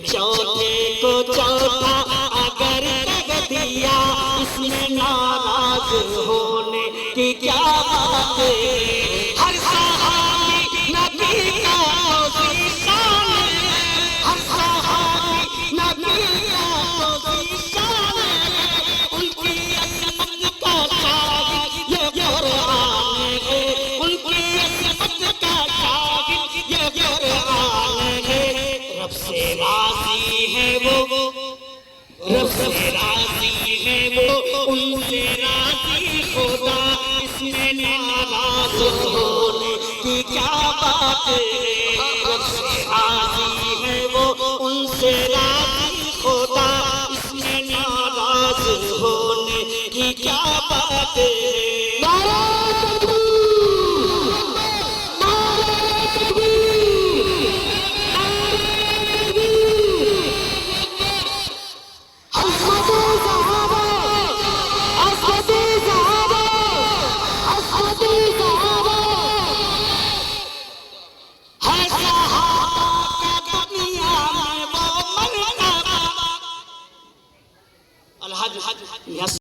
چوتھے کو چوتھا اگر کر دیا اس میں ناراض ہونے کی کیا بات ہے ہر صحابی نبی کا توصیف شان ہے ہر صحابی نبی کا توصیف شان ہے ان کی عظمت کا شاہد یہ قرآن ہے ان کی عظمت کا شاہد یہ قرآن ہے رب سے راضی ہے وہ رب سے راضی ہے وہ ان سے راضی خدا اس میں ناراض ہونے کی کیا بات ہے رب سے راضی ہے وہ ان سے راضی خدا اس میں ناراض ہونے کی کیا